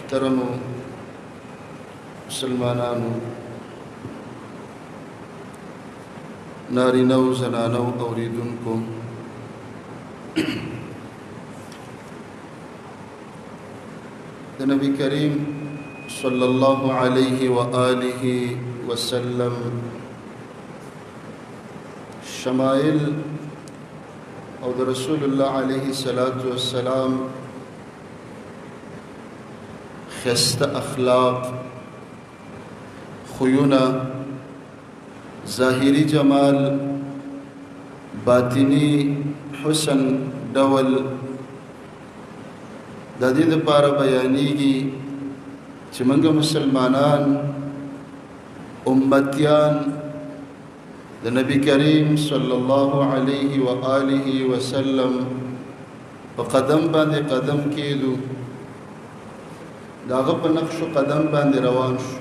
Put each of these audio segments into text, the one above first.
محترم مسلمانانو نارینه او زنانه اوریدونکو د نبی کریم صلی الله علیه و آله وسلم شمائل او د رسول الله علیه الصلاۃ والسلام خسته اخلاق خيونه ظاهری جمال باطنی حسن ډول د دې لپاره بیانېږي چې موږ مسلمانان امتیان د نبی کریم صلی الله علیه و آله وسلم په قدم باندې قدم کېدو داغه په نقش قدم باندې روان شو.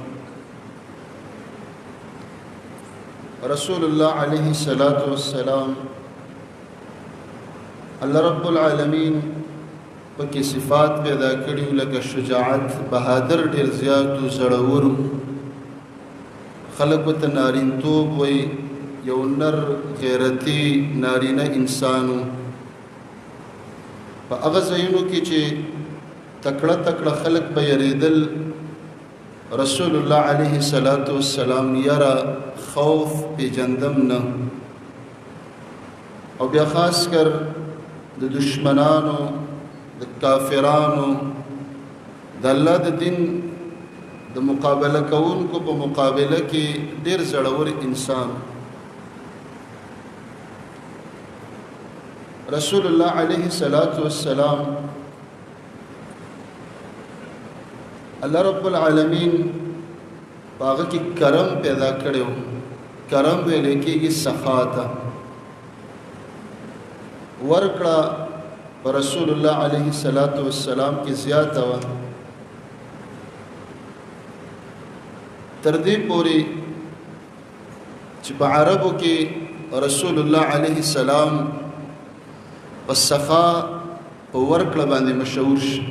رسول الله علیه الصلاۃ والسلام الله رب العالمین پکې صفات پیدا کړیو لکه شجاعت، بهادر، ډیر زیات او زړور خلق ته نارینتوب وي، یو نر غیرتی نارینه انسانو په هغه ځایونو کې چې تکړه تکړه خلق به یریدل رسول الله علیه الصلاۃ والسلام یرا خوف پیجندم نه او بیا خاص کر د دشمنانو د کافرانو د الله د دین د مقابله کوونکو په مقابله کې ډیر زړور انسان رسول الله علیه الصلاۃ والسلام الله رب العالمین باغ کی کرم پیدا کړو. کرم ویل کېږي سخا ته ورکړه پر رسول الله علیه الصلاۃ والسلام کی زیاته و تر دې پورې چې په عربو کې رسول الله علیه السلام په سخا په ورکړه باندې مشهور شي.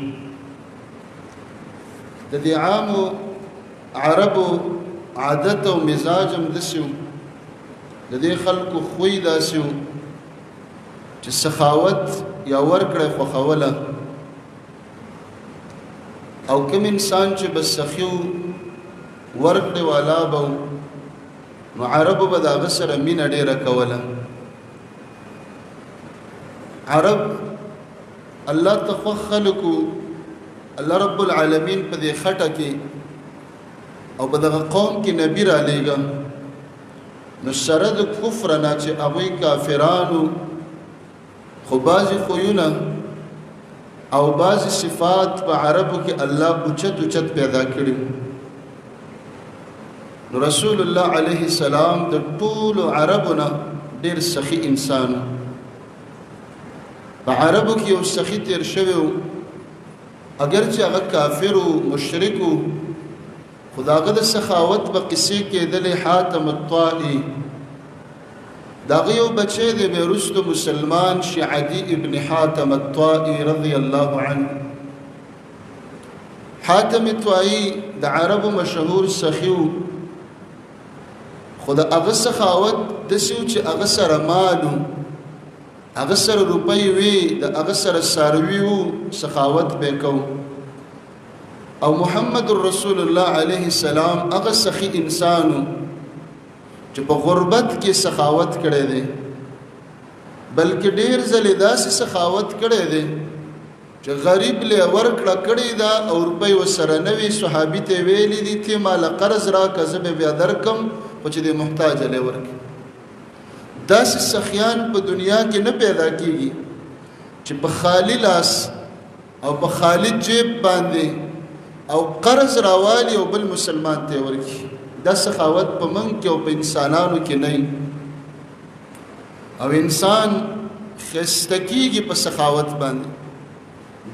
د دې عامو عربو عادت او مزاج هم دسیو، د دې خلکو خوی داسیو چې سخاوت یا ورکړه خوښوله او کوم انسان چې بس سخیو ورکړه والا به نو عربو به د هغه سره مینه ډیره کوله. عرب الله ته خوښ خلکو الله رب العالمین په دې خټه کې او په دغه قوم کې نبی را لېږه نو سره د کفر نه چې هغوی کافرانو خو بعضې خویونه او بعضې صفات په عربو کې الله اوچت اوچت پیدا کړي. نو رسول الله علیه السلام د ټولو عربو نه ډېر سخي انسان په عربو کې یو سخي تیر شوی و اگر چې هغه کافر او مشرک و خو د هغه د سخاوت په قصې کېدلې حاتم الطائي د هغه یو بچی دی بیا وروسته مسلمان شي عدي ابن حاتم الطائي رضی الله عنه. حاتم الطائي د عربو مشهور سخي و خو د هغه سخاوت داسې و چې هغه سره مال و هغه سره روپۍ وي د هغه سره څاروي وو سخاوت به کو او محمد رسول الله علیه السلام هغه سخی انسانو چې په غربت کې سخاوت کړی دی بلکې ډیر ځلې داسې سخاوت کړی دی چې غریب له ورکړه کړی دا او روپۍ وسره نوي صحابي ته ویلي دي ته مال قرض راکړه زه به بیا درکم خو چې د محتاج له ورکړي. داسې سخیان په دنیا کې نه پیدا کیږي چې په خالی لاس او په خالی جیب باندې او قرض راوالی او بل مسلمان ته ورکړي. دا سخاوت په من کې او په انسانانو کې نه او انسان خسته کیږي په سخاوت باندې.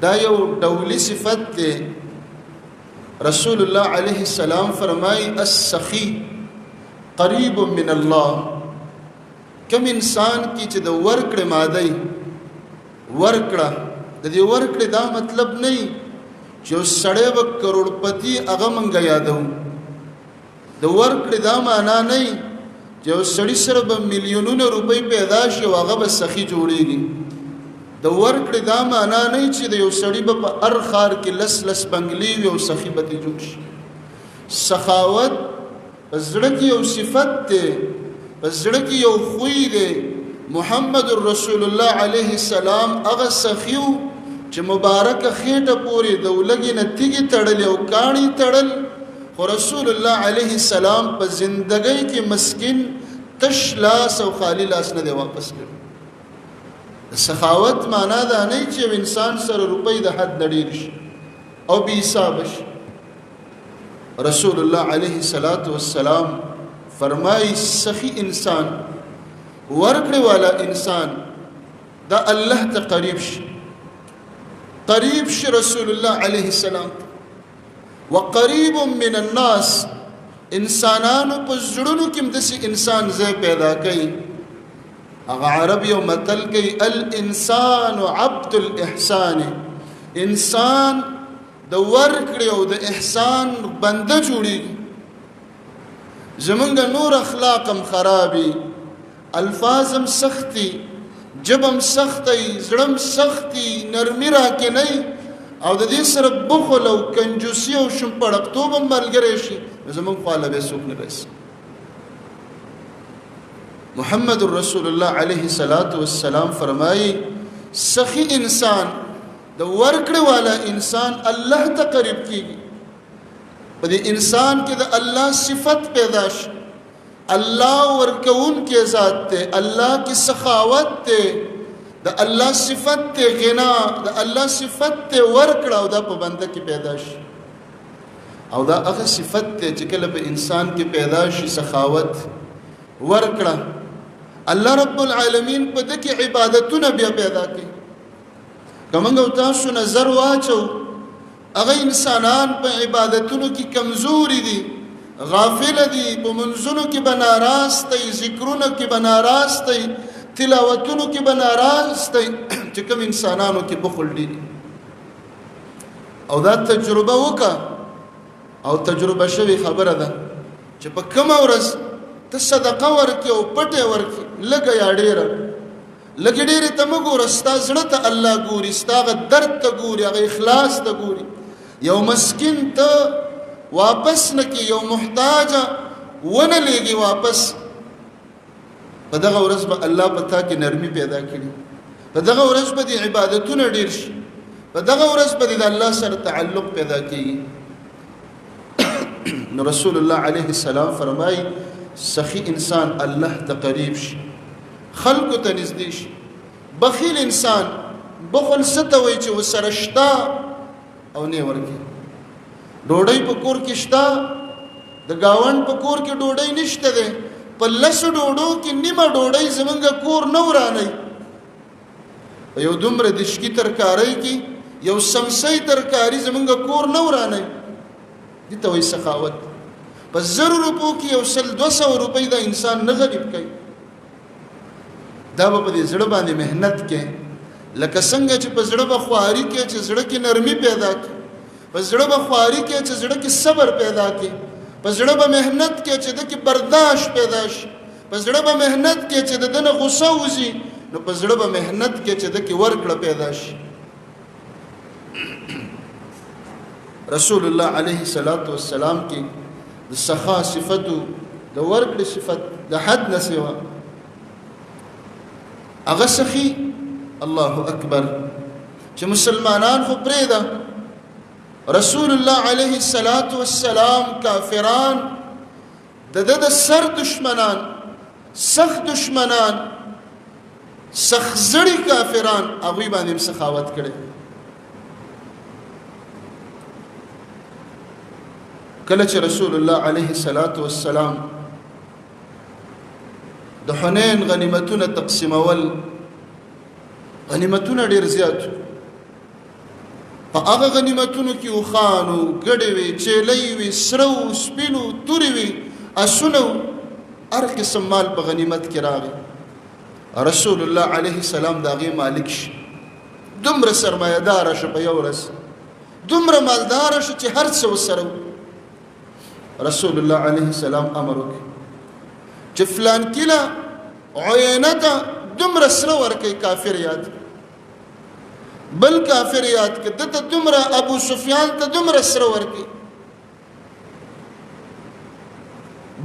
دا یو ډولي صفت دی. رسول الله علیه السلام فرمای السخی قریب من الله. کم انسان کی چې د ورکړې ماده ورکړه د دې ورکړې دا مطلب نه چې سړی به کروڑپتی هغه منګه یادو د ورکړې دا معنا نه چې یو سړي سره به میلیونونه روپۍ پیدا شي او هغه به سخي جوړېږي د ورکړې دا معنا نه چې د یو سړي به په هر ښار کې لس لس بنګلې وي او سخي به ترې جوړ شي سخاوت په زړه کې یو صفت دی په زړه کې یو خوی دی محمد رسول الله علیه السلام هغه سخیو چې مبارکه خېټه پورې د ولګې نه تیږې تړلې او کاڼي تړل خو رسول الله علیه السلام په زندګۍ کې مسکین تش لاس او خالی لاس نه دی واپس کړی سخاوت معنا دا نه چې انسان سره روپۍ د حد نه ډېر شي او بې حسابه شي رسول الله علیه السلام فرمایي سخی انسان ورکړې والا انسان دا الله ته قریب شي رسول الله علیه السلام وقریب من الناس انسانانو په زړونو کې داسې انسان ځای پیدا کوي هغه عرب یو متل کوي الانسان عبد الاحسان انسان د ورکړې او د احسان بنده جوړېږي زمونږ نور اخلاقم خرابي الفاظم سختی جبم سختی زړم سختی نرمي راکې نه او د دې سره بخل او کنجوسي او شمپړقتوب هم ملګری شي زمونږ خواله به څوک نه رسي محمد رسول الله علیه السلام فرمایي سخی انسان د ورکړې والا انسان الله ته قریب کیږي په دې انسان کې د الله صفت پیدا شي الله ورکون کې ذات ته الله کی سخاوت ته د الله صفت ته غنا د الله صفت ته ورکړه او دا په بنده کې پیدا شي او دا هغه صفت ته چې کله په انسان کې پیدا شي سخاوت ورکړه الله رب العالمین په دغه عبادتونه بیا پیدا کوي کومه تاسو نظر واچو هغه انسانان په عبادتونو کې کمزوري دي غافل دي په منځونو کې بناراستي ذکرونو کې بناراستي تلاوتونو کې بناراستي چې کوم انسانانو کې بخل دي او دا تجربه وکا او تجربه شوی خبره ده چې په کوم ورځ ته صدقه ورکې او پټه ورکې لګه یا ډیره لګه ډیره ته مګور ستا زړه ته الله ګوري ستا درد ته ګوري هغه اخلاص ته ګوري یو مسکین ته واپس نکی یو محتاج ونه لګي واپس په دغه ورځ به الله پتا کې نرمي پیدا کړي په دغه ورځ به د عبادتونو ډیر شي په دغه ورځ به د الله سره تعلق پیدا کړي نو رسول الله علیه السلام فرمایي سخی انسان الله ته قریب شي خلق ته نږدې شي بخیل انسان بخل ستوي چې وسره شتا او نه ورکی ډوډۍ په کور کې شتا د گاوند په کور کې ډوډۍ نشته ده په لسو ډوډو کې نیمه ډوډۍ زمونږ کور نه وراني یو دومره دشکی ترکاری کې یو سمسي ترکاری زمونږ کور نه وراني دي ته وایي سخاوت په 100 روپو کې یو 200 روپۍ دا انسان نه غریب کوي دا به په دې زړه باندې مهنت کې لکه څنګه چې په زړه بخواري کې چې زړه کې نرمي پیدا کی په زړه بخواري کې چې زړه کې صبر پیدا کی په زړه به مهنت کې چې د کې برداشت پیدا شي په زړه به مهنت کې چې د دنه غصه وځي نو په زړه به مهنت کې چې د کې ورکړه پیدا شي رسول الله علیه السلام کې د سخا صفتو د ورکړې صفت د حد نه سوا هغه سخي الله اکبر چې مسلمانان خو پرېدا رسول الله علیه السلام کافران د سر دشمنان سخت دشمنان سخت زړی کافران هغوی باندې سخاوت کړي کله چې رسول الله علیه السلام د حنین غنیمتونه تقسیمول غنیمتونه ډیر زیات په هغه غنیمتونو کې وخانو ګډې وي چیلې وي سرو سپینو تورې وي اسونو هر قسم مال په غنیمت کې راغی رسول الله علیه السلام د هغې مالک شي دومره سرمایه‌داره شو په یو ورځ دومره مالدار شو چې هر څه وسره. رسول الله علیه السلام امر وکړ چې فلان کله عینه ته دومره سره ورکړي کافر یاد، بل کافر یاد کړه دته دومره ابو سفیان ته دومره سره ورکړي،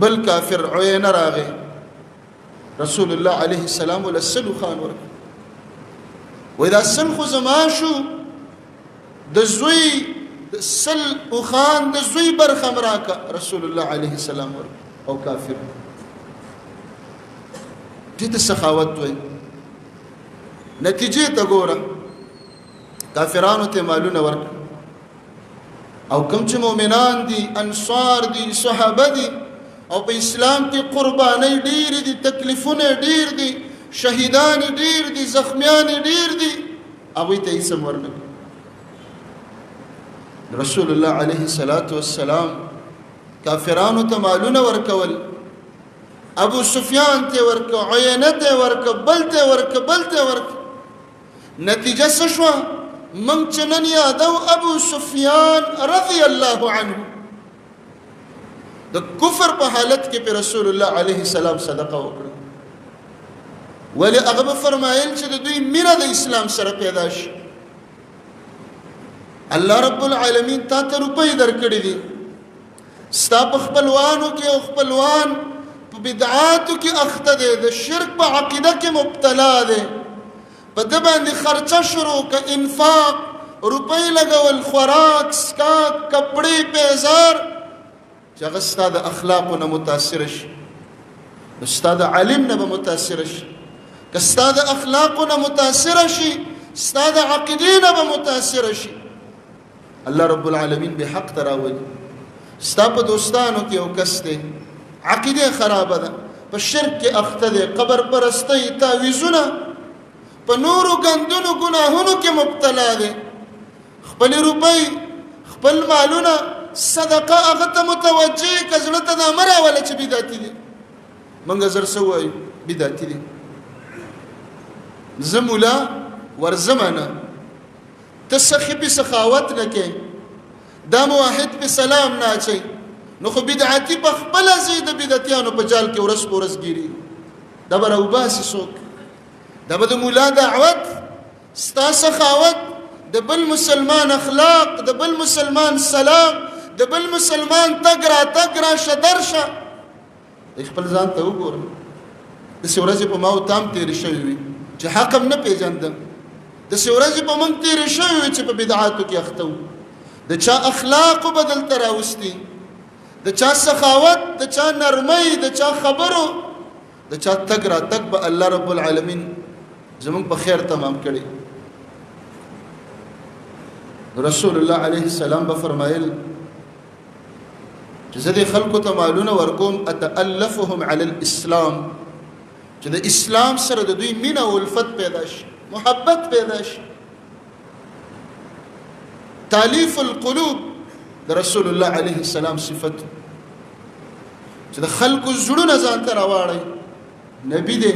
بل کافر عینه راغی رسول الله علیه السلام ول سلو خان ورکړي. وای دا سل خو زما شو، د زوی د سل او خان د زوی برخه مراکه رسول الله علیه السلام ورکړي. او کافر دې ته سخاوت وای. نتیجې ته ګوره، کافرانو ته مالونه ورکړه، او کوم چې مؤمنان دي، انصار دي، صحابه دي، او په اسلام کې قربانۍ ډېر دي، تکلیفونه ډېر دي، شهیدان ډېر دي، زخمیان ډېر دي، هغوی ته هیڅ ورنه کړه. رسول الله علیه الصلاة والسلام کافرانو ته مالونه ورکول، ابو سفیان ته ورکه، عینه ته ورکه، بل ته ورکه، بل ته ورکه. نتیجه څه شوه؟ موږ چې نن یادو ابو سفیان رضی الله عنه د کفر په حالت کې په رسول الله علیه السلام صدقه وکړه. ولی هغه فرمایل چې د دوی مینه د اسلام سره پیدا شي. الله رب العالمین تا ته روپۍ درکړي دي، ستا په خپلوانو کې او خپلوان په بدعاتو کې اخته دی، د شرک په عقیده کې مبتلا دی، په ده باندې خرچه شروع که انفاق، روپۍ لګول، خوراک، سکاک، کپړې، پیزار، چې هغه ستا د اخلاقو نه متاثره شي، نو ستا د علم نه به متاثره شي. که ستا د اخلاقو نه متاثره شي، ستا د عقیدې نه به متاثره شي. الله رب العالمین به حق ته راولي. ستا په دوستانو کې یو کس دی عقیده خرابه ده، په شرک کې اخته دی، قبر پرستۍ، تعویذونه، په نورو ګندونو ګناهونو کې مبتلا دی، خپل روپۍ، خپل مالونه صدقه هغه ته متوجه که زړه ته دا مه راوله چې بدعتي دي. موږ زر څه وایو؟ بدعتي دي. زه مولا ورځمه نه، ته سخي پې سخاوت نه کوې، دا موحد پې سلام نه اچوي، نو خو بدعتي په خپله ځي د بدعتیانو په جال کې ورځ په ورځ ګیري. دا به راوباسي څوک؟ دا به د مولا دعوت، ستا سخاوت، د بل مسلمان اخلاق، د بل مسلمان سلام، د بل مسلمان تګ راتګ، راشه درشه. خپل ځان ته وګوره. داسې ورځې په ما او تام تېرې شوې وي چې حق هم نه پېژندم، داسې ورځې په موږ تېرې شوې وي چې په بدعاتو کې اخته وو. د چا اخلاقو به دلته راوستي، د چا سخاوت، د چا نرمۍ، د چا خبرو، د چا تګ راتګ به الله رب العالمین زمونږ په خیر تمام کړي. رسول الله علیه السلام به فرمایل چې زه دې خلکو ته مالونه ورکوم اتألفهم علی الاسلام، چې د اسلام سره د دوی مینه او الفت پیدا شي، محبت پیدا شي. تالیف القلوب د رسول الله علیه السلام صفت، چې د خلکو زړونه ځان ته راواړي. نبی دی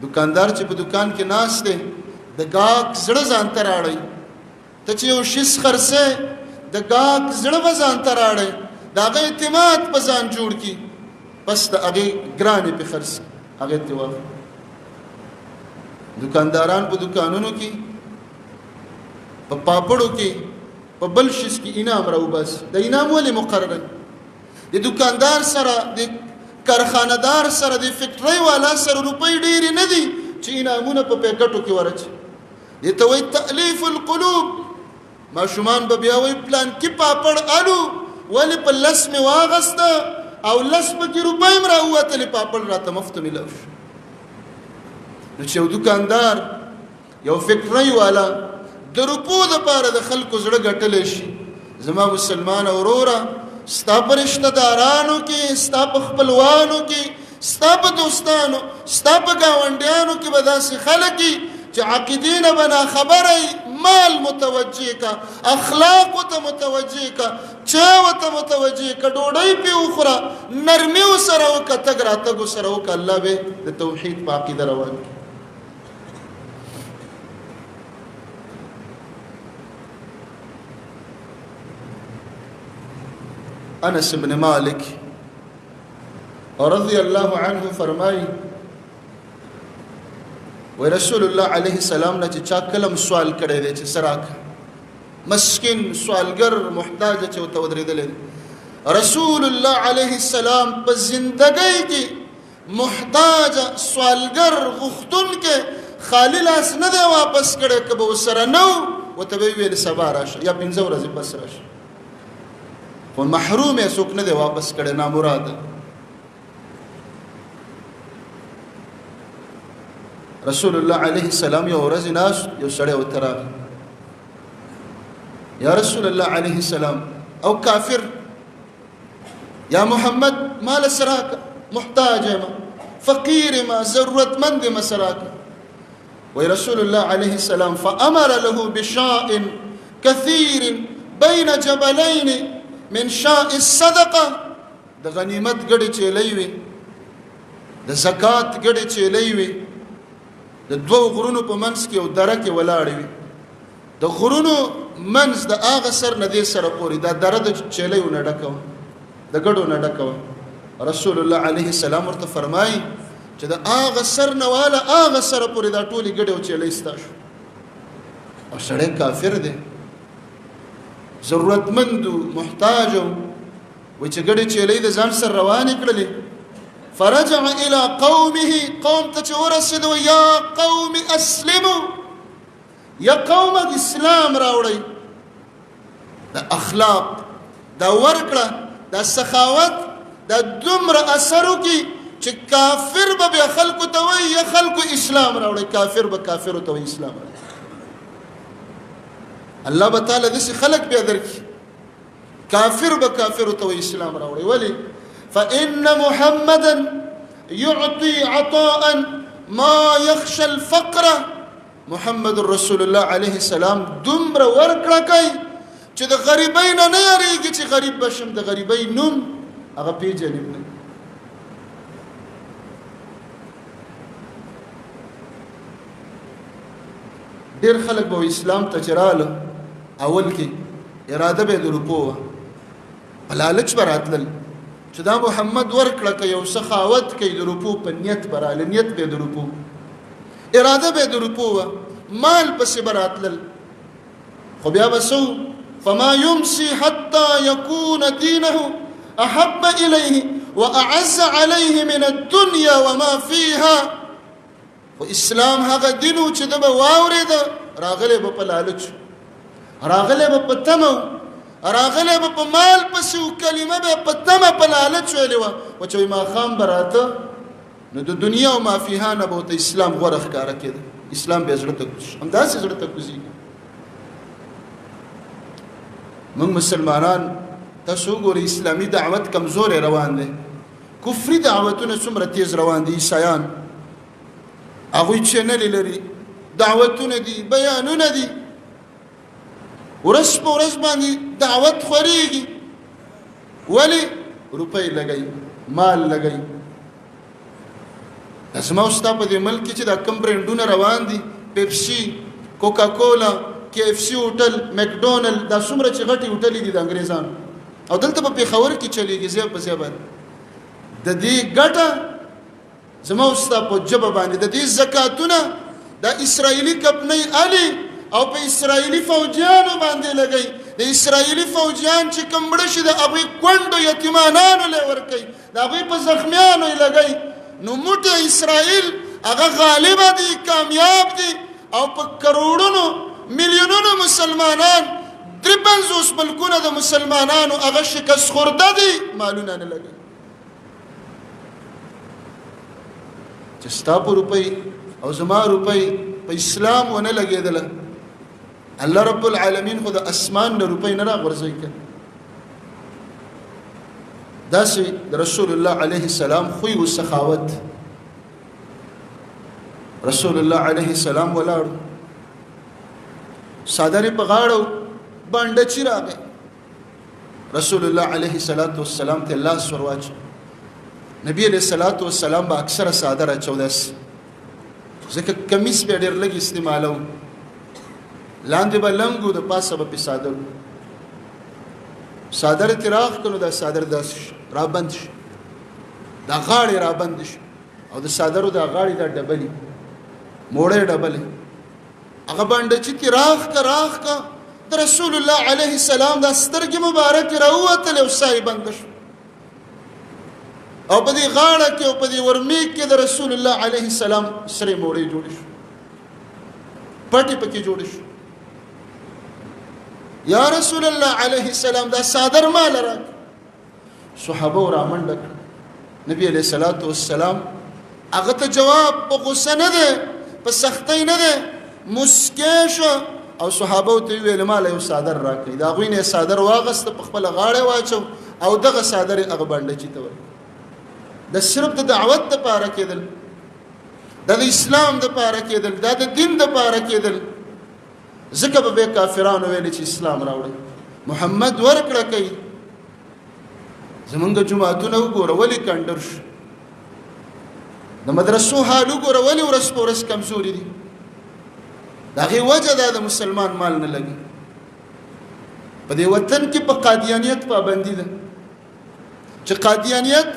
دکاندار چې په دکان کې ناست دی، د ګاهک زړه ځان ته راړی. ته چې یو شیز خرڅې، د ګاهک زړه به ځان ته راړی، د هغه اعتماد په ځان جوړ کړي، بس د هغې ګرانې پې خرڅ هغې ته واخلي. دکانداران په دکانونو کې، په پاپړو کې، په بل شیز کې انعام راوباسي. د انعام ولې مقرره؟ د دکاندار سره، د کارخانه‌دار سره، د فیکټرۍ والا سره روپۍ ډېرې نه دي چې انعامونه په پیکټو کې ورچي. دې ته وایي تألیف القلوب. ماشومان به بیا وایي پلان کې پاپړ الو، ولې په لس مې واغسته او لس پکې روپۍ م راووتلې، پاپړ راته مفته میلاو شو. نو چې یو دکاندار، یو فیکټرۍ والا د روپو دپاره د خلکو زړه ګټلی شي، زما مسلمان وروره، ستا په رشته دارانو کې، ستا په خپلوانو کې، ستا په دوستانو، ستا په ګاونډیانو کې به داسې خلک وي چې عقیدې نه به ناخبره وي. مال متوجه کا، اخلاقو ته متوجه کا، چایو ته متوجه کا، ډوډۍ پې وخوره، نرمي ورسره وکړه، تګ راتګ ورسره وکړه، الله به د توحید په عقیده روان کړي. انس بن مالک رضی الله عنه فرمایي و رسول الله علیه السلام نه چې چا کلم سوال کړی دی چې سراک مسکین سوالګر محتاج چې وته ودرېدل رسول الله علیه السلام په زندګۍ کې محتاج سوالګر غختون کې خالی لاس نه دی واپس کړی که به ورسره نه وته به ویل سبا راشه یا 15 ورځې پس راشه خو محروم یې څوک نه دی واپس کړی نامراده رسول الله علیه السلام یو ورځ ناست یو سړی ورته راغی یا رسول الله علیه السلام او کافر یا محمد مال سراک محتاج ما فقیر ما ضرورتمند ما سراک وی رسول الله علیه السلام فأمر له بشاء كثير بين جبلين من شاء الصدقه د غنیمت ګډي چيلې وي د زکات ګډي چيلې وي د دوو غرونو په منځ کې او دره کې ولاړ وي د غرونو منځ د هغه سر نه دې سره پورې دا دره د چيلې نه ډکو د ګډو نه ډکو رسول الله علیه السلام ورته فرمایي چې د هغه سر نه والا هغه سره پورې دا ټولي ګډې او چيلې ستاسو او سړی کافر دی ضرورتمند محتاج و چې ګډې چيلې د ځان سره روانې کړلې فرجع الى قومه قوم ته چې ورسېد یا قوم اسلموا یا قوم اسلام راوړئ د اخلاق دا ورکړه دا سخاوت دا دومره اثر وکړي چې کافر به بیا خلکو ته وایي یا خلکو اسلام راوړئ کافر به کافرو ته وایي اسلام راوړئ الله به تعالی داسې خلک بیا درکړي کافر به کافرو ته وایي اسلام راوړئ ولې فإن محمدا يعطي عطاء ما يخشى الفقر محمد رسول الله عليه السلام دومره ورکړه کوي چې د غریبۍ نه یریږي چې غریب بشم د غریبۍ نوم هغه پیژني نه ډېر خلک به اسلام ته چې راله اول کې اراده به د روپو وه په لالچ به راتلل چې دا محمد ورکړه که یو سخاوت کوي د روپو په نیت به راله نیت به د روپو اراده به د روپو وه مال پسې به راتلل خو بیا به څه فما يمسي حتى يكون دينه أحب إليه وأعز عليه من الدنيا وما فيها وإسلام هغه دینو چې د به واورېد راغلی به په لالچ راغلی به په تمه راغلی به په مال پسې و کلمه به په تمه په لالچ ویلې وه و چې ماښام به راته نو د دنیا او ما فیها نه به ورته اسلام غوره ښکاره کېده اسلام بیا زړه ته کوزي همداسې زړه ته کوزېږي موږ مسلمانان تاسو وګورئ اسلامي دعوت کمزوری روان دی کفري دعوتونه څومره تیز روان دي عیسایان هغوی چینلې لري دعوتونه دي بیانونه دي ورځ په ورځ باندې دعوت خورېږي ولې روپۍ لګوي مال لګوي زما او ستا په دې ملک کې چې دا کوم برنډونه روان دي پیپسي کوکا کولا KFC هوټل مکډونل دا څومره چې غټي هوټلې دي د انګریزانو او دلته په پېښور کې چلیږي ځای په ځای باندې د دې ګټه زما او ستا په ژبه باندې د دې زکاتونه د اسرائیلي کمپنۍ علي او په اسرائیلي فوجیانو باندې لګي د اسرائیلي فوجیان چې کوم مړه شي د هغوی کونډو یتیمانانو له ورکوي د هغوی په زخمیانو یې لګي نو موټه اسرائیل هغه غالبه دي کامیاب دي او په کروڑونو میلیونونو مسلمانان 53 ملکونه د مسلمانانو هغه شکست خورده دي مالونه نه لګي چې ستا په روپۍ او زما روپۍ په اسلام ونه لګېدله الله رب العالمین خو د اسمان نه روپۍ نه راغورځوي که داسې د رسول الله علیه السلام خوی و سخاوت رسول الله علیه السلام ولاړو صادرې په غاړه باندې چې راغی رسول الله علیه السلام ته لاس ور واچو نبی علیه السلام به اکثره صادر اچو داسې ځکه کمیس به ډېر لږ استعمالو لاندې به لنګو د پاسه به پې صادر صادر تراغ کنو دا صادر داس را بند شي دا غاړې را بند شي او د صادرو دا غاړې دا ډبلي موړې ډبلې هغه باندې چې تراغ کا د رسول الله علیه السلام دا سترګې مبارک راوتل او سای بند شو او په دې غاړه کې او په دې ورمې کې د رسول الله علیه السلام سره موړې جوړ شو پټي پکې جوړ شو یا رسول الله علیه السلام دا صادر مال راک صحابه را منډک نبی علیہ الصلوۃ والسلام هغه ته جواب په غوسه نه ده په سختۍ نه ده مسکه شو او صحابه ته ویل مال یو صادر راکړي دا غوینه صادر واغست په خپل غاړه واچو او دغه صادر هغه باندې چي ته د صرف د دعوت لپاره کېدل د اسلام لپاره کېدل د دین لپاره کېدل ځکه به کافرانو ویل چې اسلام راوړي محمد ورکړه کوي زمونږ جماعتونه وګوره ولې کندر شو د مدرسو حال وګوره ولې ورځ په ورځ کمزوري دي د هغې وجه دا د مسلمان مال نه لګي په دې وطن کې په قادیانیت پابندي ده چې قادیانیت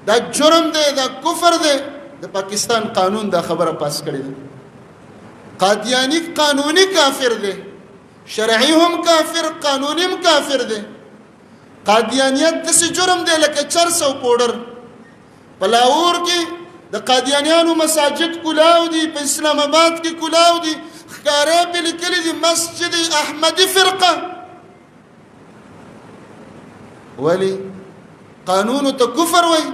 دا جرم دی دا کفر دی د پاکستان قانون دا خبره پاس کړې ده قادیانی قانوني کافر دی شرعي هم کافر قانوني هم کافر دی قادیانیت داسې جرم دی لکه چرس او پوډر په لاهور کې د قادیانیانو مساجد کلاو دي په اسلام آباد کې کلاو دي ښکاره پې لیکلي دي مسجد احمدي فرقه ولې قانونو ته کفر وایي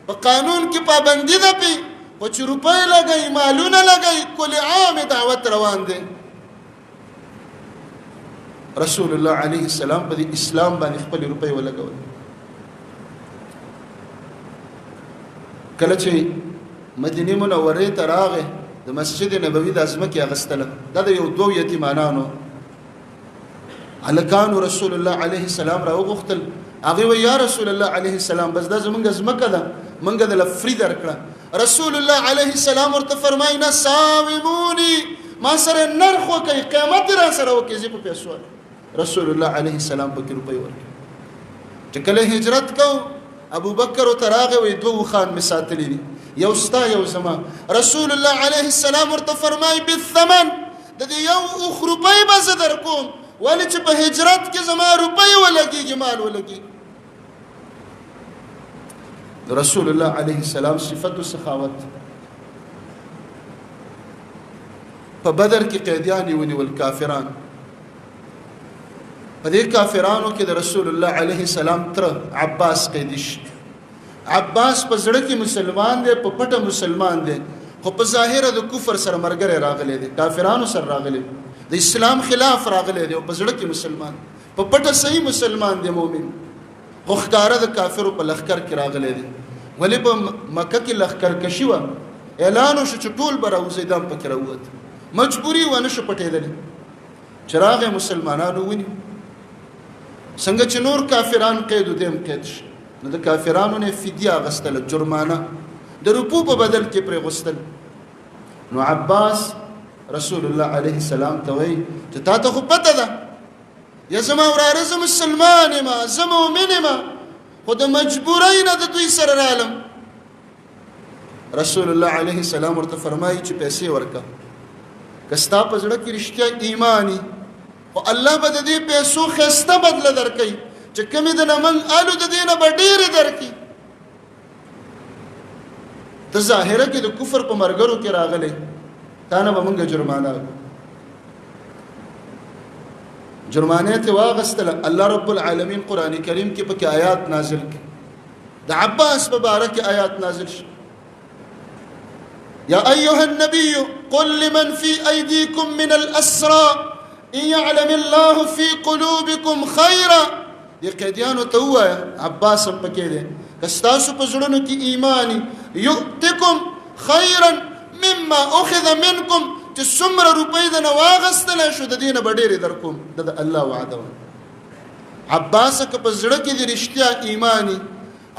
په قانون کې پابندي ده پې خو چې روپۍ لګوي مالونه لګوي کل عام دعوت روان دی رسول الله علیه السلام په دې اسلام باندې خپل روپۍ ولګول کله چې مدینه منورې ته راغی د مسجد نبوي د ځمکې اخیستله دا د یو دوه یتیمانانو هلکانو رسول الله علیه السلام راوغوښتل هغې وایي یا رسول الله علیه السلام بس دا زمونږ ځمکه ده مونږ دله فري درکړه رسول الله علیه السلام ورته فرمایي نه ساوموني ما سره نرخ وکړئ قیمت را سره وکړئ زه په پیسو رسول الله علیه السلام پکې روپۍ ورکړي چې کله هجرت کوو ابو بکر ورته راغی وایي دوه اوښان مې ساتلي دي یو ستا یو زما رسول الله علیه السلام ورته فرمایي بالثمن د دې یو اوښ روپۍ به زه درکوم ولې چې په هجرت کې زما روپۍ ولګېږي مال ولګېږي رسول الله علیه السلام صفت و سخاوت په بدر کې قیدیان ونیول کافران په دې کافرانو کې د رسول الله علیه السلام تر عباس قیدی شي عباس په زړه کې مسلمان دی په پټه مسلمان دی خو په ظاهره د کفر سره مرګره راغلی دی کافرانو سره راغلی د اسلام خلاف راغلی دی او په زړه کې مسلمان په پټه صحیح مسلمان دی مؤمن خو ښکاره د کافرو په لښکر کې راغلی دی ولې په مکه کې لښکر کشي وه اعلان وشو چې ټول به راوځي دا هم پکې راووت مجبوري ونه شو پټېدلی چې راغی مسلمانانو ونیو څنګه چې نور کافران قید و دیم قید شي نو د کافرانو نه فدیه اخیستله جرمانه د روپو په بدل کې پرې غوښتل نو عباس رسول الله علیه السلام ته وایي چې تا ته خو پته ده یا زما وراره زه مسلمان یم زه مؤمن یم خو د مجبورۍ نه د دوی سره رالم رسول الله علیه السلام ورته فرمایي چې پیسې ورکه که ستا په زړه کې رښتیا ایمانی خو الله به د دې پیسو ښایسته بدله درکوي چې کمې د نه موږ الو د دې نه به ډېرې درکړي ته ظاهره کې د کفر په مرګرو کې راغلی تا نه به موږ جرمانه جرمانه ته واغستله الله رب العالمین قرآن کریم کې پکې آیات نازل کړي د عباس په باره کې آیات نازل شي یا ایها النبی قل لمن فی ایدیکم من الاسرى ان يعلم الله في قلوبكم خيرا دې قیدیانو ته ووایه عباس هم پکې دی که ستاسو په زړونو کې ایمانی یؤتکم خیرا مما اخذ منکم چې څومره روپۍ د نه واغستلی شو د دې نه به ډېرې درکوم د الله وعده وه عباسه که په زړه کې د رښتیا ایمانی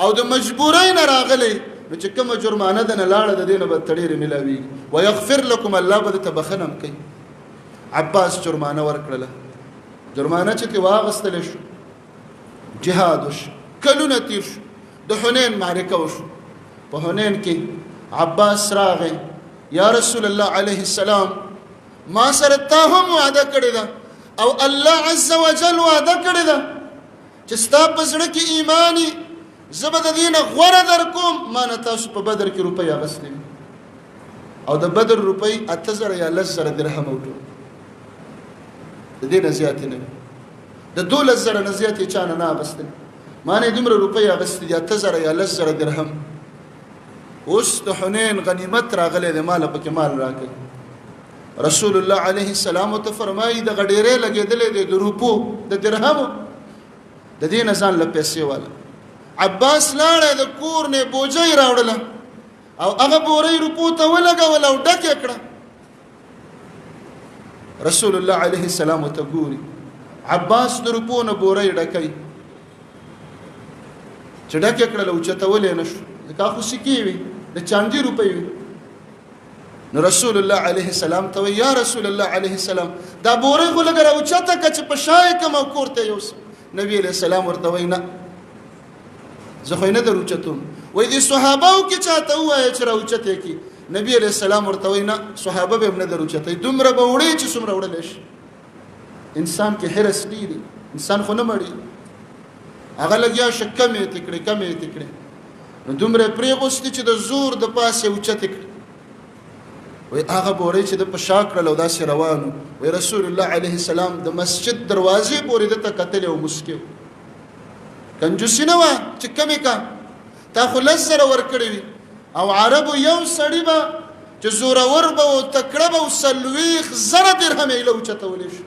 او د مجبورۍ نه راغلی نو چې کومه جرمانه د نه لاړه د دې نه به ته ډېرې میلاویږي ویغفر لکم الله به درته بخښنه هم کوي عباس جرمانه ورکړله جرمانه چې ترې واغستلی شو جهاد وشو کلونه تیر شو د حنین معرکه وشو په حنین کې عباس راغی یا رسول الله علیه السلام ما سره تا هم وعده کړې ده او الله عز وجل وعده کړې ده چې ستا په زړه کې ایمانی زه به د دې نه غوره در کوم ما نه تاسو په بدر کې روپۍ اخیستې او د بدر روپۍ 8000 یا 10000 درهم وټو د دې نه زیاتې نه د 12000 نه زیاتې چا نه اخیستې ما نه دومره روپۍ اخیستې 8000 یا 10000 درهم اوس د حنین غنیمت راغلی د مال پکې مال راکړي رسول الله علیه السلام ته فرمایي د غډېرې لګېدلې د روپو د درهمو د دې نه ځان له پیسې والا عباس لاړه د کور نه بوجۍ راوړله او هغه بورۍ روپو ته ولګول او ډکې کړه رسول الله علیه السلام ته ګوري عباس د روپو نه بورۍ ډکوي چې ډکې کړله اوچتولی نه شو ځکه خو سکې وي د چاندي روپۍ وي نو رسول الله علیه السلام ته وایي یا رسول الله علیه السلام دا بورۍ خو لږه راوچته کړه چې په شا یې کړم او کور ته یوسم نبی علیه السلام ورته وایي نه زه خو یې نه در اوچتوم وایي دې صحابهو کې چاته ووایه چې راوچته یې کړي نبی علیه السلام ورته وایي نه صحابه به هم نه در اوچتوي دومره به وړې چې څومره وړلی شي انسان کې حرص ډېري انسان خو نه مړي هغه لګیا شه کمې یې تکړې کمې یې تکړې نو دومره پرېغوستې چې د زور د پاسه اوچتې کړې وای هغه بورې چې د په شا کړل او داسې روانو وای رسول الله علیه السلام د مسجد دروازې پورې دته کتلې او مسکې کنجوسي نه وه چې کمې کا تا خو 10000 ورکړې وي او عربو یو سړي به چې زورور به او تکړه به او 40,000 درهم یې له اوچتولی شي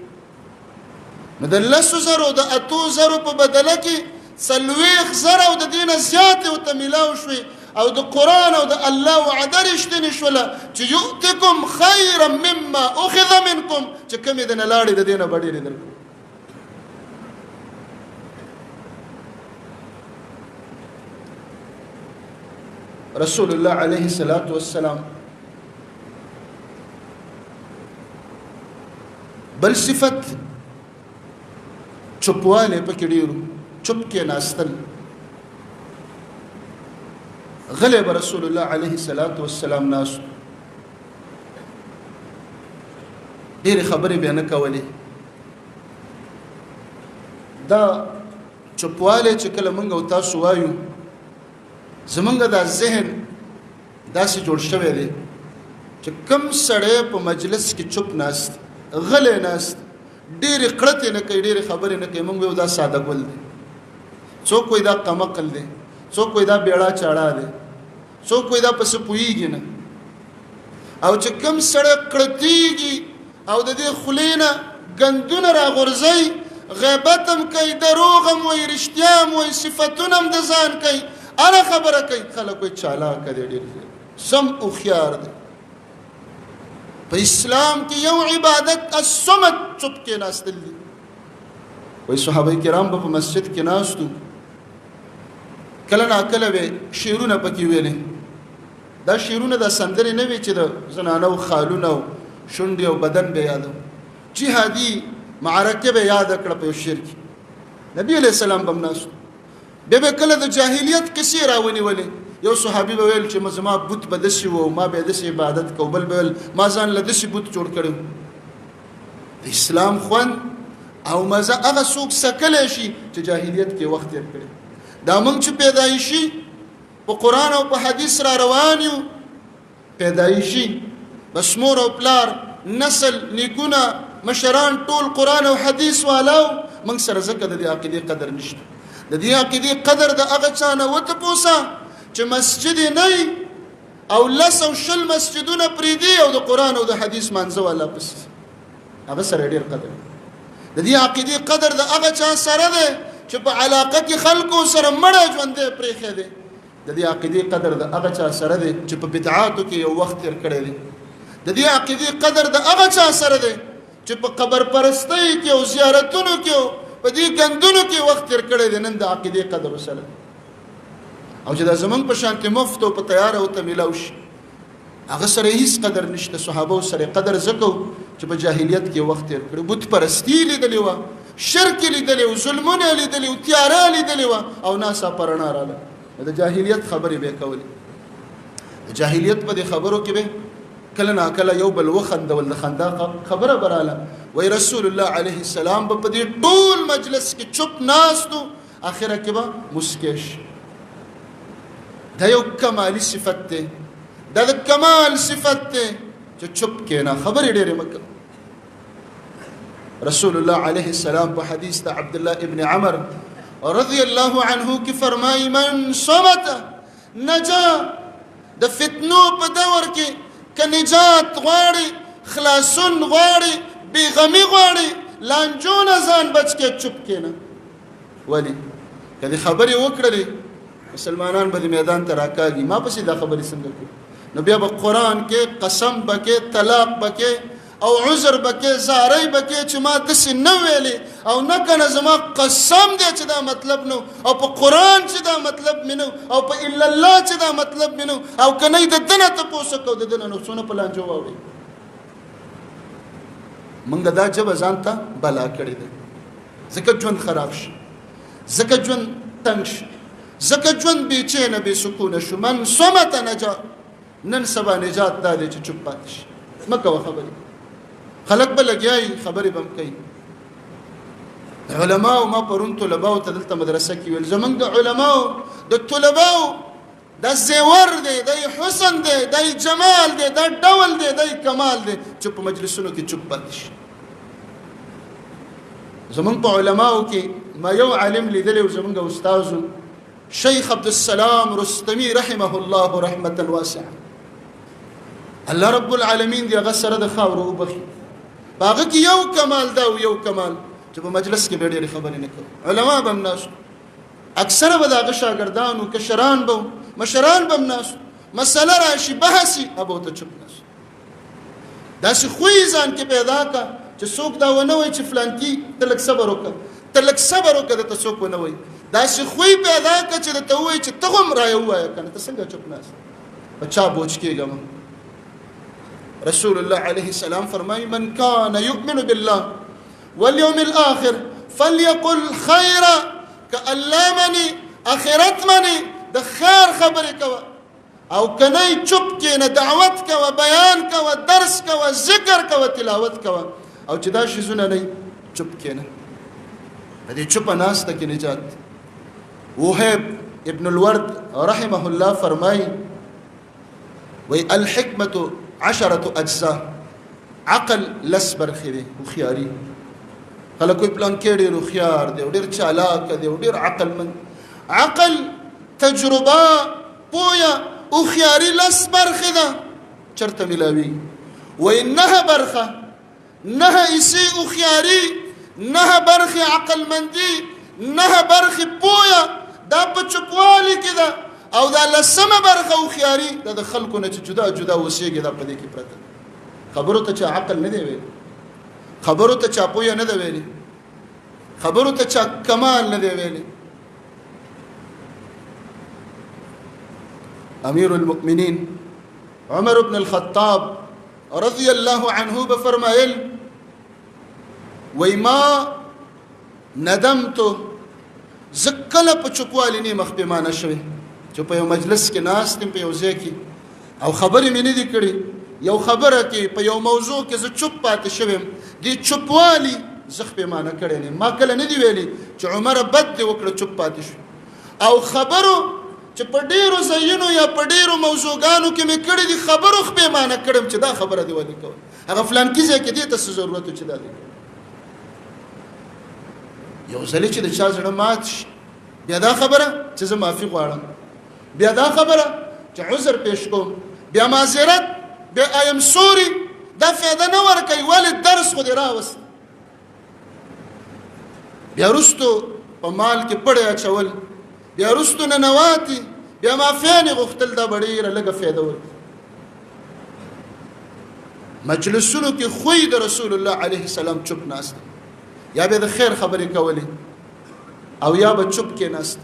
نو د 100,000 او د 8,000 په بدله کې 40,000 او د دې نه زیاتې ورته میلاو شوې او د قرآن او د الله وعده رښتینې شوله چې یؤتکم خیرا مما اخذ منکم چې کمې د نه لاړې د دې نه به ډېرې درکړو رسول الله علیه الصلاة والسلام بل صفت چپوالی پکې ډېرو چپ کې ناستل غلی به رسول الله علیه الصلاة والسلام ناستو ډېرې خبرې به نه کولې دا چپوالی چې کله موږ او تاسو وایو زمونږ دا ذهن داسې جوړ شوی دی چې کم سړی په مجلس کې چپ ناست غلی ناست ډېرې کړتې نه کوي ډېرې خبرې نه کوي موږ وایو دا ساده ګل دی څوک وایي دا قمقل دی څوک وایي دا بیړه چاړه دی څوک وایي دا پسې پوهېږي نه او چې کم سړی کړتېږي او د دې خولې نه ګندونه راغورځوي غیبت هم کوي دروغ هم وایي رښتیا هم وایي صفتونه هم د ځان کوي هره خبره کوي خلک وایي چالاکه دی ډېر سم هوښیار دی په اسلام کې یو عبادت الصمت چپ کې ناستل دي وایي صحابه کرام به په مسجد کې ناستو کله ناکله به شعرونه پکې ویلې دا شعرونه د سندرې نه وي چې د زنانو خالونه او شونډې او بدن به یادو جهادي معرکه به یاد کړه په شعر کې نبی علیه السلام به هم ناستو بیا به کله د جاهلیت کیسې راونیولې یو صحابي به ویل چې زما بت به داسې و ما به داسې عبادت کو بل به ویل ما ځان له داسې بت جوړ کړی د اسلام خوند او مزه هغه څوک سکلی شي چې جاهلیت کې وخت تېر کړی دا موږ چې پیدایشي په قرآن او په حدیث را روان یو پیدایشي بس مور او پلار نسل نیکونه مشران ټول قرآن او حدیث والاو موږ سره ځکه د دې عقیدې قدر نشته د دې عقیدې قدر د هغه چا نه وتپوسه چې مسجد نه او 10 او 20 مسجدونه پرېږدي او د قرآن او د حدیث مانځه والا پسې هغه سره ډېر قدر د دې عقیدې قدر د هغه چا سره دی چې په علاقه کې خلکو سره مړی ژوندی پرېښی دی د دې عقیدې قدر د هغه چا سره دی چې په بدعاتو کې یو وخت تېر کړی دی د دې عقیدې قدر د هغه چا سره دی چې په قبر پرستۍ کې او زیارتونو کې او په دې ګندونو کې وخت تېر کړی دی نن د عقیدې قدر وسره او چې دا زمونږ په شانتې مفت او په تیاره ورته میلاو شي هغه سره هیڅ قدر نشته صحابو سره قدر ځکه چې په جاهلیت کې وخت تېر کړی بت پرستي لیدلې وه شرک لیدلی و ظلمونه لیدلی و تیاره لیدلی و او ناسا پرنا راله د جاهلیت خبرې به کولې د جاهلیت په دې خبرو کې به کله ناکله یو بل وخندول د خندا خبره براله وای رسول الله علیه السلام په دې ټول مجلس کې چپ ناستو اخره کې به مسکش دا یو کمالی صفت ده دا د کمال صفت ده چې چپ کېنا خبرې ډېرې مکه رسول الله علیه السلام په حدیث د عبد الله ابن عمر رضی الله عنه کې فرمایي من صمت نجا د فتنو په دور کې که نجات غواړي خلاصون غواړي بیغمی غواړي لانجو نه ځان بچ کې چپ کېنه ولی که دې خبرې وکړلې مسلمانان به د میدان ته راکاږي ما پسې دا خبرې څنګه کوي نو بیا به قرآن کې قسم بکې طلاق بکې او عذر بکې زارۍ بکې چې ما داسې نه ویلې او نه کنه زما قسم دی چې دا مطلب نو او په قرآن چې دا مطلب مې نو او په الا الله چې دا مطلب مې نو او که نه د ده نه تپوس وکړو د ده نه نو څونه په لانجو واورئ موږ دا ژبه ځان ته بلا کړې ده ځکه ژوند خراب شي ځکه ژوند تنګ شي ځکه ژوند بېچینه بې سکونه شو من صمت نجا نن سبا نجات دا دی چې چوپ پاتې شي مه کوه خبرې خلک به لګیایي خبرې به هم کوي علماو ما پرون طلباو ته دلته مدرسه کې ویل زموږ د علماو د طلباو دا زیور دی دا حسن دی دا جمال دی دا ډول دی دا کمال دی چې په مجلسونو کې چوپ پاتې شي زموږ په علماو کې ما یو عالم لیدلی و زموږ استاذ شیخ عبدالسلام رستمی رحمه الله رحمة واسعه الله رب العالمین دی هغه سره د خاورو وبخي په هغه کې یو کمال دا او یو کمال چې په مجلس کې به ډېرې خبرې نه کوو علما به هم ناستو اکثره به د هغه شاګردانو کشران به مشران به هم ناستو مسله راشي بحثي هغه ورته چوپ ناستو داسې خوی ځان کې پیدا کړه چې څوک دا ونه وایي چې فلانکي ته لږ صبر وکړه ته لږ صبر وکړه درته څوک ونه وایي داسې خوی پیدا کړه چې درته ووایي چې ته هم رایه ووایه که نه ته څنګه چوپ ناست په چا بوج کېږم رسول الله عليه السلام فرمای من كان يؤمن بالله واليوم الآخر فليقل خيرا كألمني آخرت مني د خیر خبرې کوه او کنه چوپ کېنه دعوت کوه بیان کوه درس کوه ذکر کوه تلاوت کوه او چې دا شیزونه نه چوپ کېنه د دې چوپه ناسته کې نجات وهب ابن الورد رحمه الله فرمای وی الحکمة 10 اجزاء عقل لس برخې دی هوښیاري خلک کوئی پلان کې ډېر هوښیار دی او ډېر چالاک دی او ډېر عقلمند عقل تجربه پویه هوښیاري لس برخې ده چېرته میلاوي وایي 9 برخه 9 حصې هوښیاري 9 برخې عقلمندي 9 برخې پویه دا په چوپوالي کې ده او دا لسمه برخه هوښیاري دا د خلکو نه چې جدا جدا اوسېږي دا په دې کې پرته خبرو ته چا عقل نه دی ویلی خبرو ته چا پویه نه ده ویلي خبرو ته چا کمال نه دی ویلي امیر المؤمنین عمر بن الخطاب رضی الله عنه بفرمایل وی ما ندمتو زکله په چوپوالي نه مخ پیمانه شوی چې په یو مجلس کې ناست یم په یو ځای کې او خبرې مې نه دي کړې یو خبره کې په یو موضوع کې زه چوپ پاتې شوی یم دې چوپوالي زه پیمانه کړی نه ما کله نه دي ویلي چې عمره بد دې وکړه چوپ پاتې شو او خبرو چې په ډېرو ځایونو یا په ډېرو موضوعګانو کې مې کړې دي خبرو پیمانه کړم چې دا خبره دې ولې کوه هغه فلانکي ځای کې دې ته څه ضرورت و چې دا دې یو ځلې چې د چا زړه مات شي بیا دا خبره چې زه معافي غواړم بیا دا خبره چې عذر پیش کوم بیا معذرت بیا ایم سوري دا فایده نه ورکوي ولې درس خو دې راوست بیا وروستو په مال کې پړی اچول بیا وروستو ننواتې بیا معافیانې غوښتل دا به ډېره لږه فایده ورکړي مجلسونو کې خوی د رسول الله علیه السلام چوپ ناست یا به د خیر خبرې کولې او یا به چوپ کې ناست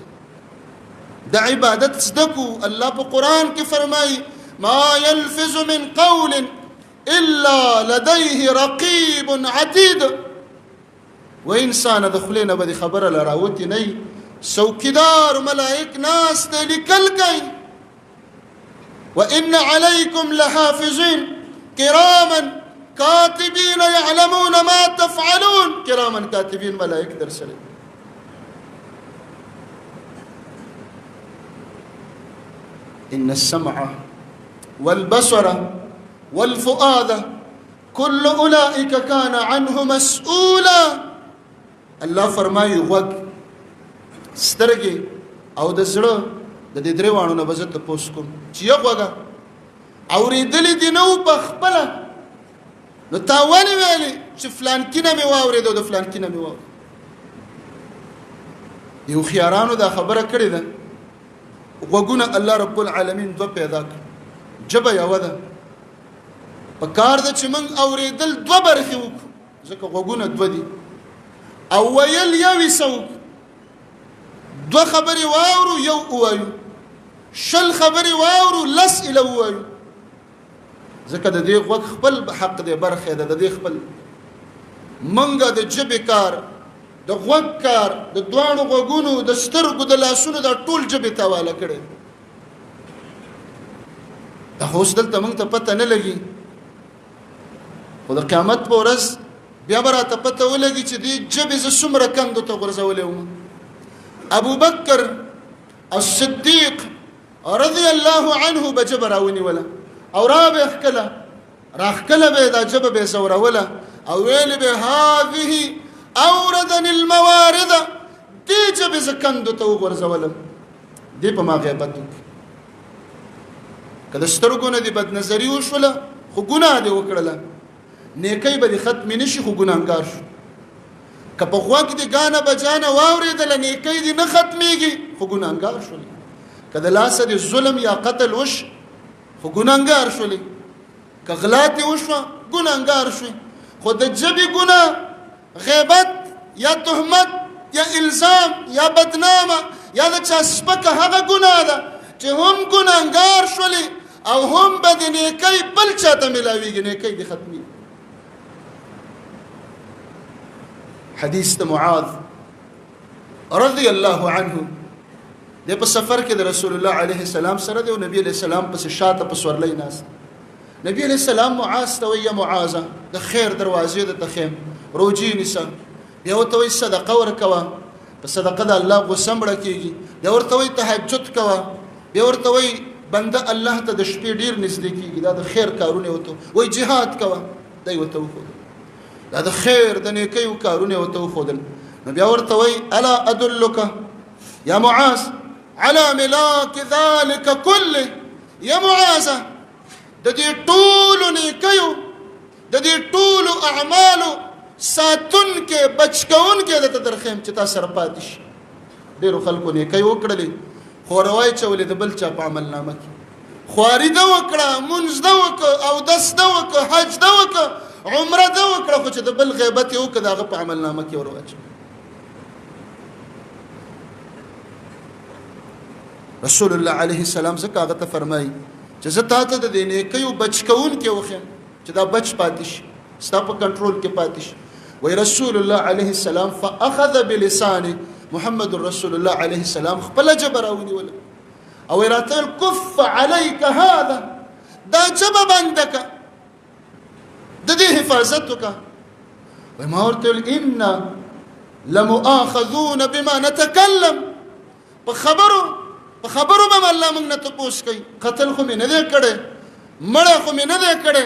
د عبادت صدقو الله په قرآن کې فرمایي ما يلفظ من قول الا لديه رقيب عتيد و انسان د خولې نه به خبره لراوتې نه وي څوکیدار ملائک ناست دی لیکل کوي وان علیکم لحافظین کراما کاتبین یعلمون ما تفعلون کراما کاتبین ملائک در سره ان السمع والبصر والفؤاد كل اولئك كان عنه مسؤولا الله فرمایي غوږ سترګې او د زړه د دې درې وانو نه به زه تپوس کوم چې یو غوږه اورېدلې دي نه و په خپله نو تا ولې ویلې چې فلانکي نه مې واورېد او د فلانکي نه مې واورېد د هوښیارانو دا خبره کړې ده غوږونه الله رب العالمین دوه پیدا کړي ژبه یوه ده په کار ده چې موږ اورېدل دوه برخې وکړو ځکه غوږونه دوه دي او ویل یو یې څه وکړو دوه خبرې واورو یو ووایو شل خبرې واورو لس ایله ووایو ځکه د دې غوږ خپل حق دی برخې ده د دې خپل موږ د ژبې کار د غوږ کار د دواړو غوږونو د سترګو د لاسونو دا ټول ژبې ته حواله کړی دا خو اوس دلته موږ ته پته نه لګي خو د قیامت په ورځ بیا به راته پته ولګي چې دې ژبې زه څومره کندو ته غورځولی وم ابو بکر الصدیق رضی الله عنه به ژبه راونیوله او را به ښکله راښکله به دا ژبه به یې زوروله او ویلې به هذه اوردني الموارد دې ژبې زه کندو ته وغورځولم دې په ما غیبت وکړي که د سترګو نه دې بدنظري وشوله خو ګناه دې وکړله نیکۍ به دې ختمې نه شي خو ګناهګار شو که په غوږ دې ګانه بجانه واورېدله نیکۍ دې نه ختمېږي خو ګناهګار شولې که د لاسه دې ظلم یا قتل وش خو ګناهګار شولې که غلا دې وشوه ګناهګار شوې خو د ژبې ګناه غیبت یا تهمت یا الزام یا بدنامه یا د چا سپکه هغه ګناه ده چې هم ګناهګار شولې او هم به د نیکۍ بل چاته میلاویږي نیکۍ دې ختمېږي حدیث د معاذ رضی الله عنه د په سفر کې د رسول الله علیه السلام سره دی او نبی علیه السلام پس شاته په سورلۍ ناست نبی علیه السلام معاذ ته وایي یا معاذه د خیر دروازې د تخیم روجي نیسه بیا ورته وایي صدقه ورکوه په صدقه د الله غوسه مړه کېږي بیا ورته وایي تهجد کوه بیا ورته وایي بنده الله ته د شپې ډېر نږدې کېږي دا د خیر کارونه ورته وایي جهاد کوه دا یې ورته وښودل دا د خیر د نیکیو کارونه ورته وښودل نو بیا ورته وایي الا ادلک یا معاذ على ملاك ذلك كله یا معاذ د دې ټولو نیکیو د دې ټولو اعمالو ساتونکې بچکونکې درته درخیم چې تا سره پاتې شي ډېرو خلکو نیکۍ وکړلې خوروای چولې د بل چا په عملنامه کې خواري ده وکړه مونځ ده وکړه اودس ده وکړه حج ده وکړه عمره ده وکړه خو چې د بل غیبت یې وکړه د هغه په عملنامه کې ور واچوه رسول الله علیه السلام ځکه هغه ته فرمایي چې زه تا ته د دې نیکیو بچ کوونکی وښیم چې دا بچ پاتې شي ستا په کنټرول کې پاتې شي وی رسول الله علیه السلام فاخذ بلسانه محمد رسول الله علیه السلام خپله ژبه راونیوله او یې راته ویل کف علیک هذا دا ژبه بنده که د دې حفاظت وکړه وی ما ورته ویل انا لمؤاخذون بما نتکلم په خبرو به الله موږ نه تپوس کوي قتل خو مې نه دی کړی مړه خو مې نه دی کړی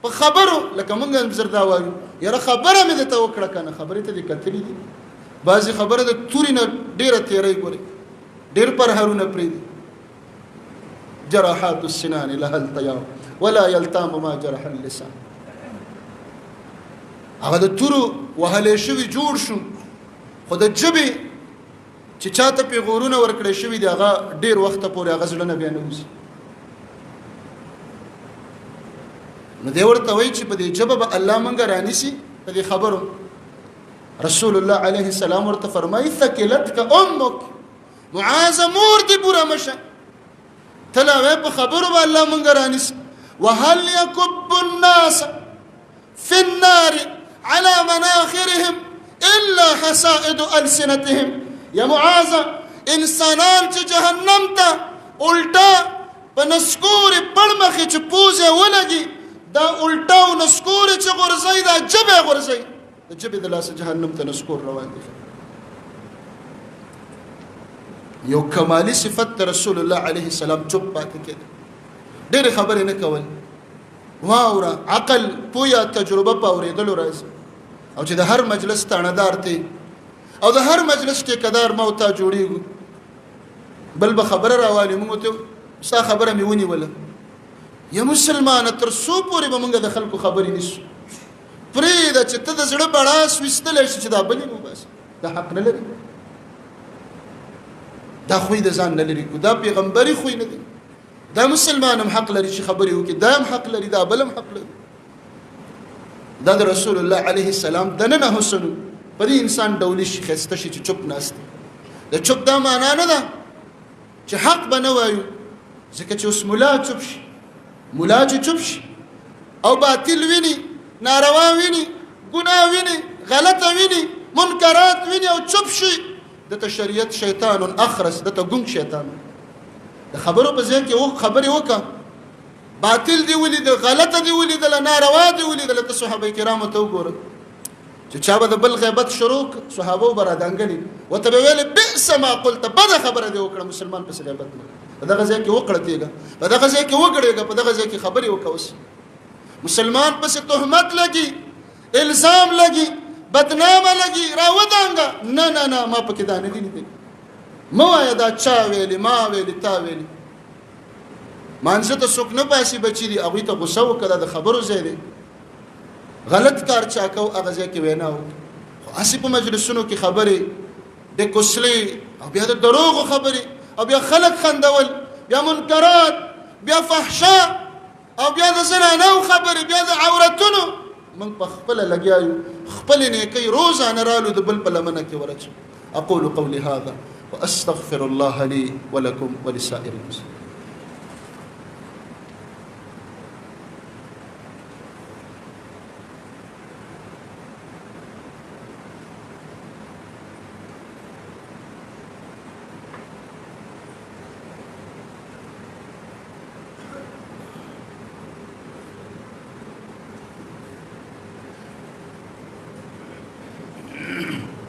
په خبرو لکه موږ هم زر دا وایو یاره خبره مې درته وکړه که نه خبرې ته دې کتلي دي بعضې خبره د تورې نه ډېره تېری ګورې ډېر پرهرونه پرېږدي جراحات السنان لها التیام ولا یلتام ما جرح اللسان هغه د تورو وهلی شوي جوړ شو خو د ژبې چې چاته پیغورونه ورکړی شوي دي هغه ډېر وخته پورې هغه زړه نه بیا نه وځي نو دی ورته وایي چې په دې ژبه به الله موږ رانیسي په دې خبرو رسول الله علیه السلام ورته فرمایي ثقلتک امک معاذ مور دې پوره مشه ته لا وایې په خبرو به الله موږ رانیسي وهل یکب الناس فی النار على مناخرهم الا حسائد السنتهم. یا معاذ انسانان چې جهنم ته الټا په نسکورې پړمخې چې پوزې ولګي دا الټا او نسکورې چې غورځوي دا ژبې غورځوي د ژبې د لاسه جهنم ته نسکور روان دي. یو کمالي صفت رسول الله علیه السلام چوپ پاتې کېده ډېرې خبرې نه کول واوره عقل پویا تجربه په اورېدلو راځي او چې د هر مجلس تاڼهدار دی او د هر مجلس ټیکهدار ما او تا جوړېږو بل به خبره راوالي موږ ته ستا خبره مې ونیوله یا مسلمانه تر څو پورې به موږ د خلکو خبرې نیسو پرېږده چې ته د زړه بړاس ویستلی شي چې دا بلې مو باسي دا حق نه لري دا خوی د ځان نه لري کو دا پیغمبري خوی نه دی دا مسلمان هم حق لري چې خبرې وکړي دا هم حق لري دا بل هم حق لري دا د رسول الله علیه السلام دننه حسن په دې انسان ډولي شي ښایسته شي چې چوپ ناست د چوپ دا معنا نه ده چې حق به نه وایو ځکه چې اوس ملا چوپ شي ملا چې چوپ شي او باطل ویني ناروا ویني ګناه ویني غلطه ویني منکرات ویني او چوپ شي دته شریعت شیطان اخرس دته ګونګ شیطان د خبرو په ځای کې خبرې وکړه باطل دی ولید غلطه دی ولید ناروا دی ولید ته صحابه کرام ته وګوره چې چا به د بل غیبت شروع صحابه برادانګلي وته به ویل بئس ما قلت بد خبره دی وکړه مسلمان په غیبت نه په دغه ځای کې وکړتیګا په دغه ځای کې وګړېګا په دغه ځای کې خبرې وکوس مسلمان پس تهمت لګي الزام لګي بدنامه لګي راودانګه نه نه نه ما پکې دا نه دي مو یا دا چا ویلي ما ویلي تا ویلي مانځه ته څوک نه باسي بچي دي هغوی ته غوسه وکړه د خبرو ځای دی غلط کار چا کو هغه ځای کې وینا وکړه خو هسې په مجلسونو کې خبرې د کوسلې او بیا د دروغو خبرې او بیا خلک خندول بیا منکرات بیا فحشا او بیا د زنانو خبرې بیا د عورتونو موږ په خپله لګیا یو خپلې نیکۍ روزانه رالو د بل په لمنه کې ورچو اقول قولي هذا واستغفر الله لي ولكم ولسائر المسلمين.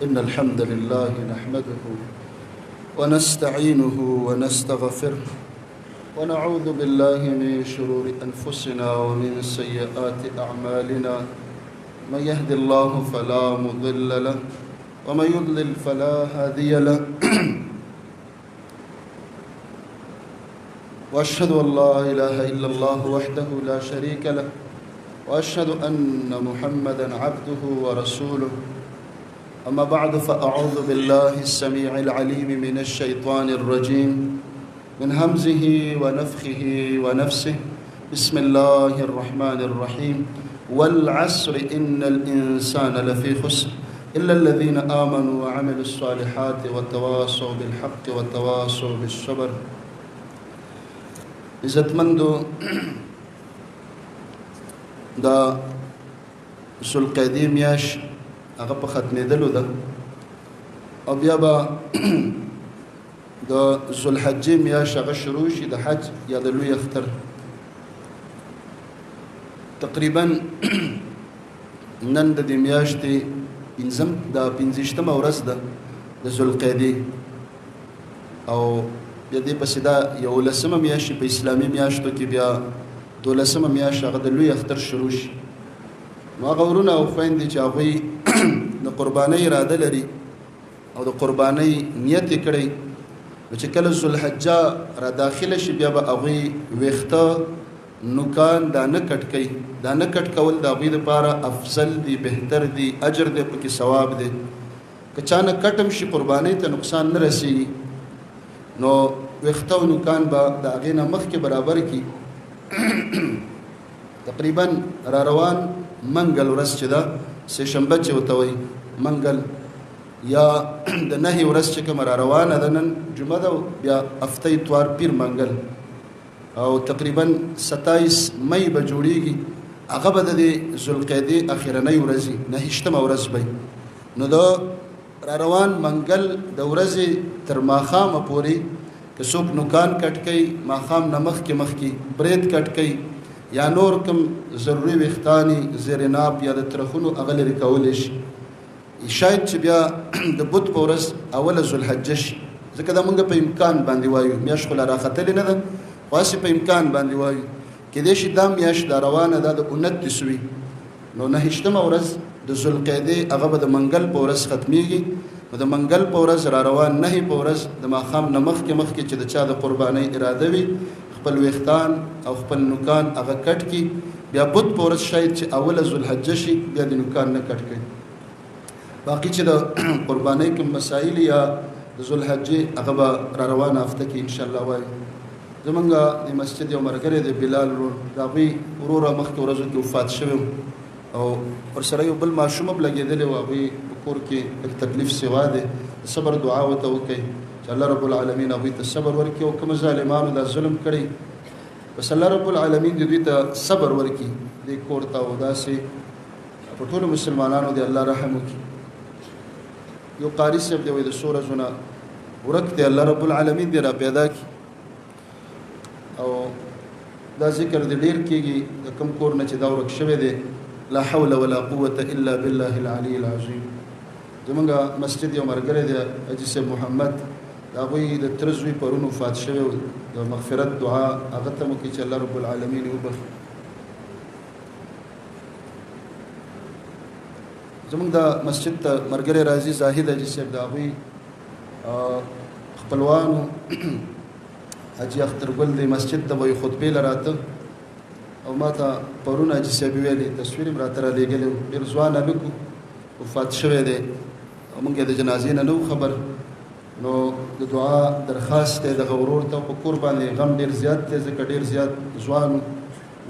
إن الحمد لله نحمده ونستعينه ونستغفره ونعوذ بالله من شرور أنفسنا ومن سيئات أعمالنا من يهد الله فلا مضل له ومن يضلل فلا هادي له وأشهد أن لا إله إلا الله وحده لا شريك له وأشهد أن محمدا عبده ورسوله. أما بعد فأعوذ بالله السميع العليم من الشيطان الرجيم من همزه ونفخه ونفسه. بسم الله الرحمن الرحيم. والعصر إن الإنسان لفي خسر إلا الذين آمنوا وعملوا الصالحات وتواصوا بالحق وتواصوا بالصبر. عزتمندو دا ذوالقعدې میاشت هغه په ختمېدلو ده او بیا به د ذوالحجې میاشت هغه شروع شي د حج یا د لوی اختر تقریبا نن د دې میاشتې پنځویشتمه ورځ ده د ذوالقعدې او بیا دې پسې دا 11مه میاشت په اسلامي میاشتو کې بیا 12مه میاشت هغه د لوی اختر شروع شي. نو هغه ورونه او خویندې چې هغوی د قربانۍ اراده لري او د قربانۍ نیت یې کړی نو چې کله ذوالحجه را داخله شي بیا به هغوی ویښته نوکان دا نه کټ کوي دا نه کټ کول د هغوی دپاره افضل دي بهتر دي اجر دی پکې ثواب دی که چا نه کټم شي قربانۍ ته نقصان نه رسیږي نو ویښته او نوکان به د هغې نه مخکې برابر کړي تقریبا را روان منګل ورځ چې ده سه شنبه چې ورته وایي منګل یا د نهي ورځ چې کومه را روانه ده نن جمعه ده بیا هفته اتوار پیر منګل او تقریبا 27 مئی به جوړیږي هغه به د ذوالقعدې اخرنۍ ورځ وي 29مه ورځ به نو دا روان منګل د ورځې تر ماښامه پورې که څوک نوکان کټ کوي ماښام نه مخکې برید کټ کوي یا نور کوم ضروري ویښتانې زیر ناپ یا د ترخونو هغه لرې کولی شي شاید چې بیا د بت په ورځ اوله ذوالحجه شي ځکه دا موږ په امکان باندې وایو میاشت خو لا راختلې نه ده خو هسې په امکان باندې وایو کیدای شي دا میاشت دا روانه ده د 29 وي نو 9مه ورځ د ذوالقعدې هغه به د منګل په ورځ ختمیږي نو د منګل په ورځ را روان 9 په ورځ د ماښام نه مخکې چې د چا د قربانۍ اراده وي خپل ویښتان او خپل نوکان هغه کټ کړي بیا بت په ورځ شاید چې اوله ذوالحجه شي بیا د نوکان نه کټ کړي باقي چې د قربانۍ کوم مسایل یا د ذوالحجې هغه به را روانه هفته کې انشاءالله وایي زمونږ د مسجد یو ملګری دی بلال ورور د هغوی وروره مخکې ورځو کې وفات شوی او ورسره یو بل ماشوم هم لګېدلی و هغوی په کور کې لږ تکلیف سوا دی د صبر دعا ورته وکړئ چې الله رب العالمین هغوی ته صبر ورکړي او کوم ظالمانو دا ظلم کړی بس الله رب العالمین د دوی ته صبر ورکړي دې کور ته او داسې په ټولو مسلمانانو دی الله رحم وکړي یو قاری صاحب دی وایي د څو ورځو نه ورک دی الله رب العالمین دی را پیدا کړي او دا ذکر دی ډېر کېږي د کوم کور نه چې دا ورک شوی دی لا حول ولا قوة الا بالله العلي العظيم زمونږ مسجد یو ملګری دی حاجي صاحب محمد د هغوی د تره زوی پرون وفات شوی و د مغفرت دعا هغه ته مو کوي چې الله رب العالمین وبخي زمونږ د مسجد ته ملګری راځي زاهد حاجي صاحب د هغوی خپلوانو حاجي اخترګل دی مسجد ته به یې خطبې له راته او ما ته پرون حاجي صاحب ویلې تصویر یې راته رالیږلی و ډېر ځوان هلک وفات شوی دی او موږ یې د جنازې نه نه خبر نو د دعا درخواست دی دغه ورور ته په کور باندې غم ډېر زیات دی ځکه ډېر زیات ځوان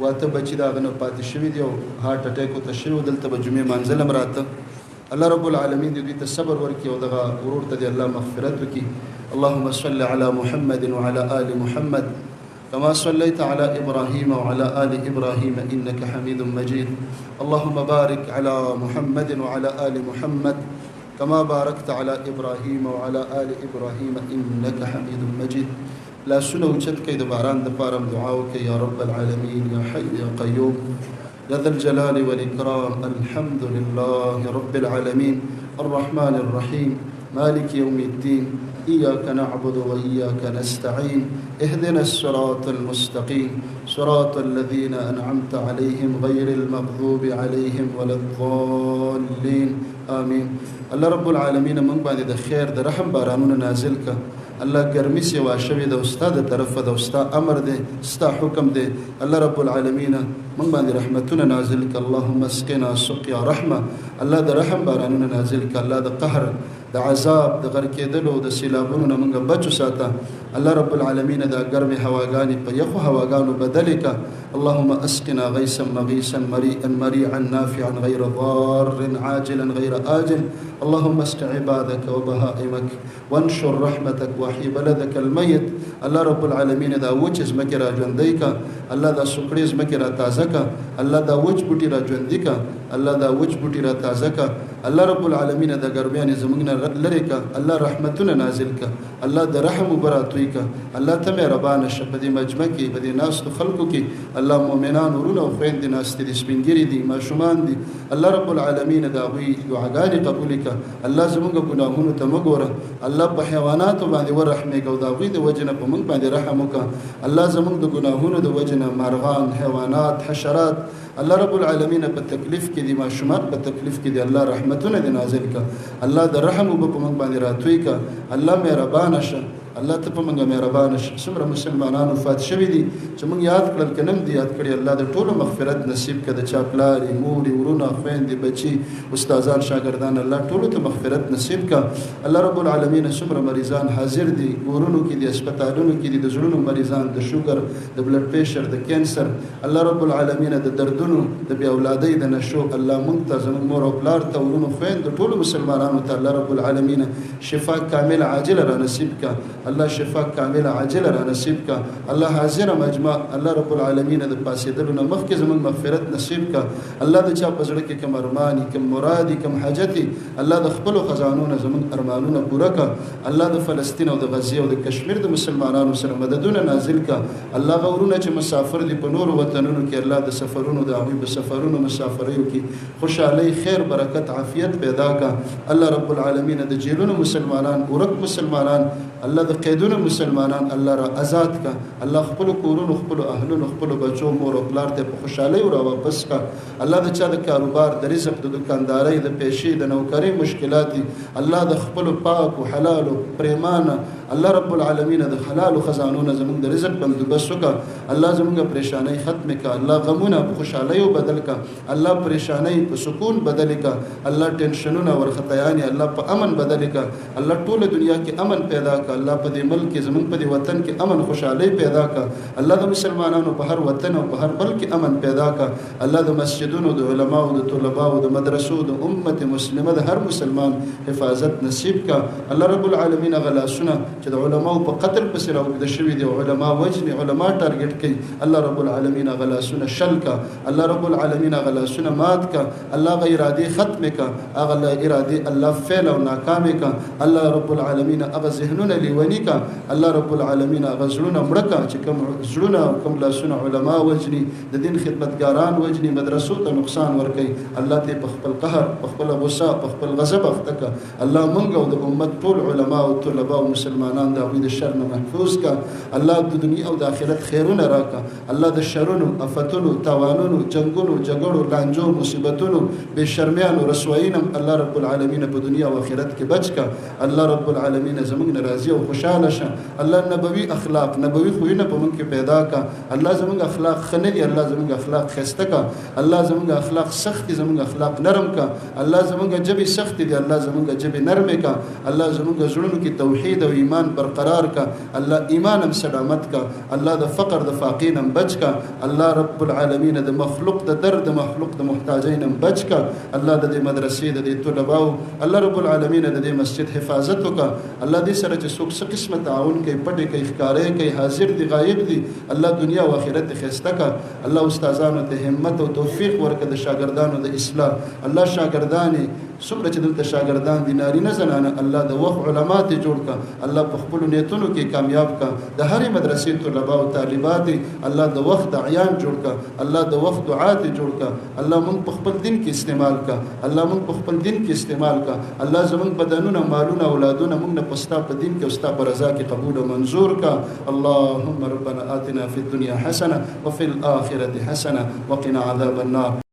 واته بچي د هغه نه پاتې شوي دي او هارټ اټیک ورته شوي و دلته به جمعې مانځل هم راته الله رب العالمین دې دوی ته صبر ورکړي او دغه ورور ته دې الله مغفرت وکړي اللهم صل على محمد وعلى آل محمد كما صليت على إبراهيم وعلى آل إبراهيم إنك حميد مجيد اللهم بارك على محمد وعلى آل محمد كما باركت على إبراهيم وعلى آل إبراهيم إنك حميد مجيد لا سنو چت کئی د باران د پارم دعا وکي یا رب العالمين يا حي يا قيوم يا ذا الجلال والإكرام الحمد لله رب العالمين الرحمن الرحيم مالك يوم الدين إياك نعبد وإياك نستعين اهدنا الصراط المستقيم صراط الذين أنعمت عليهم غير المغضوب عليهم ولا الضالين آمين الله رب العالمين من بعد د خیر د رحم بارانونه نازل کا الله ګرمي سیوا شوی د استاد طرف د استاد امر دی ستا حکم دی الله رب العالمین من باندې رحمتونه نازل ک اللهم اسقنا سقيا رحمه الله د رحم بارانونه نازل ک الله د قهر د عذاب د غر کېدلو د سیلابونو نه موږ بچو ساته الله رب العالمین د ګرمي هواګانی په یخو هواګانو بدل ک اللهم اسقنا غيثا مغيثا مريئا نافعا غير ضار عاجلا غير آجل اللهم اسق عبادك وبهائمك وانشر رحمتك وحي بلدك الميت الله رب العالمين دا وچ زمکه را ژوندۍ کا الله دا سکړې زمکه را تازه کا الله دا وچ بوټي را ژوندۍ کا الله دا وچ بوټي را تازه کا الله رب العالمین دا ګرمیان زمونږ نه لری کا الله رحمتونه نازل کا الله د رحم وبراتوي کا الله ته مهربان شه په دې مجمع کې په دې ناس خلکو کې الله مؤمنان ورونه او خويند ناس دي سپینګری دي ماشومان دي الله رب العالمین دا وی دعاګانې قبول کا الله زمونږ ګناهونو ته مګوره الله په حیوانات باندې ورحمه کو دا وی د وجنه په موږ باندې رحم وکا الله زمونږ د ګناهونو د وجنه مارغان حیوانات حشرات الله رب العالمین په تکلیف کې دي ماشومان په تکلیف کې دي الله رحمتونه دي نازل کا الله د رحم وب په موږ باندې راتوي کا الله مهربان شه الله ته په موږ مهربان شه څومره مسلمانانو فات شوي دي چې موږ یاد کړل کنم دي یاد کړی الله د ټولو مغفرت نصیب کړه چا پلاری موري ورونه خويندې بچي استادان شاګردان الله ټولو ته مغفرت نصیب کړه الله رب العالمین څومره مریضان حاضر دي ورونو کې دي هسپتالونو کې دي د زړونو مریضان د شوګر د بلډ پریشر د کینسر الله رب العالمین د دردونو د بیا اولادۍ د نشو الله مونږ ته زموږ مور او پلار ته ورونو خويند ټولو مسلمانانو ته الله رب العالمین شفا کامل عاجل را نصیب کړه الله شفا کامل عاجل را نصیب کا الله حاضر مجمع الله رب العالمین د پاسېدلو نه مخکې زموږ مغفرت نصیب کا الله د چا په زړه کې کوم ارماني کوم مرادي کوم حاجتي الله د خپلو خزانو نه زموږ ارمانونه پوره کا الله د فلسطین او د غزې او د کشمیر د مسلمانانو سره مددونه نازل کا الله غورونه چې مسافر دي په نورو وطنونو کې الله د سفرونو د هغوی په سفرونو مسافریو کې خوشحالۍ خیر برکت عافیت پیدا کا الله رب العالمین د جیلونو مسلمانان ورک مسلمانان الله د قیدونو مسلمانان الله را آزاد کا الله خپل کورونو خپل اهلونو خپل بچو مور او پلار ته په خوشحالۍ را واپس کا الله د چا د کاروبار د رزق د دکاندارۍ د پیشې د نوکرۍ مشکلات الله د خپل پاک او حلال او پریمانه الله رب العالمین د حلال خزانونو زموږ د رزق بندوبست وکړه الله زموږ پریشانۍ ختم کا الله غمونه په خوشحالۍ بدل کا الله پریشانۍ په سکون بدل کا الله ټینشنونه ورختیانې الله په امن بدل کا الله ټول دنیا کې امن پیدا کا الله په دې ملک کې زموږ په دې وطن کې امن خوشحالۍ پیدا کا الله د مسلمانانو په هر وطن او په هر بل کې امن پیدا کا الله د مسجدونو د علماو د طلباو د مدرسو د امت مسلمه د هر مسلمان حفاظت نصیب کا الله رب العالمین غلاسونه چې د علماو په قتل پسې راوګد شوي دي علما وجني علما ټارګټ کوي الله رب العالمین غلاسونه شل کا الله رب العالمین غلاسونه مات کا الله غیر ارادي ختم کا هغه ارادي الله فعل او ناکام کا الله رب العالمین هغه ذهنونه لیونی کا الله رب العالمین هغه زړونه مړه کا چې کوم زړونه کوم لاسونه علما وجني د دین خدمتګاران وجني مدرسو ته نقصان ور کوي الله ته په خپل قهر په خپل غصه په خپل غضب اختکا الله مونږ او د امت ټول علما او طلبه او مسلمانان د هغوی د شر نه محفوظ کا الله د دنیا او د آخرت خیرونه راکا الله د شرونو افتونو تاوانونو جنگونو جګړو لانجو مصیبتونو بے شرمیانو رسوایینم الله رب العالمین په دنیا او آخرت کې بچ کا الله رب العالمین زموږ ناراضي او خوشاله شه الله نبوي اخلاق نبوي خوونه په موږ کې پیدا کا الله زموږ اخلاق خنه دي الله زموږ اخلاق خسته کا الله زموږ اخلاق سخت زموږ اخلاق نرم کا الله زموږ جبي سخت دي الله زموږ جبي نرم کا الله زموږ زړونو کې توحید او ایمان برقرار کا الله ایمان هم سلامت کا الله د فقر د فاقین هم بچ کا الله رب العالمین د مخلوق د درد مخلوق د محتاجین هم بچ کا الله د مدرسې د طلباو الله رب العالمین د مسجد حفاظت وکا الله دې سره چې څوک څه قسمه تعاون کوي پټي کوي ښکارې کوي حاضر دي غایب دي الله دنیا او آخرت خسته کا الله استادانو ته همت او توفیق ورکړي د شاګردانو د اصلاح الله شاګردانی څومره چې دلته شاګردان دي نارینه زنانه الله د وخت علما ته جوړ کا الله په خپل نیتونو کې کامیاب کا د هرې مدرسې طلبه او طالبات الله د وخت عیان جوړ کا الله د وخت دعا ته جوړ کا الله مونږ په خپل دین کې استعمال کا الله مونږ په خپل دین کې استعمال کا الله زمونږ بدنونه مالونه اولادونه مونږ نه پستا په دین کې او ستا په رضا کې قبول او منظور کا اللهم ربنا آتنا في الدنيا حسنه وفي الآخرة حسنه وقنا عذاب النار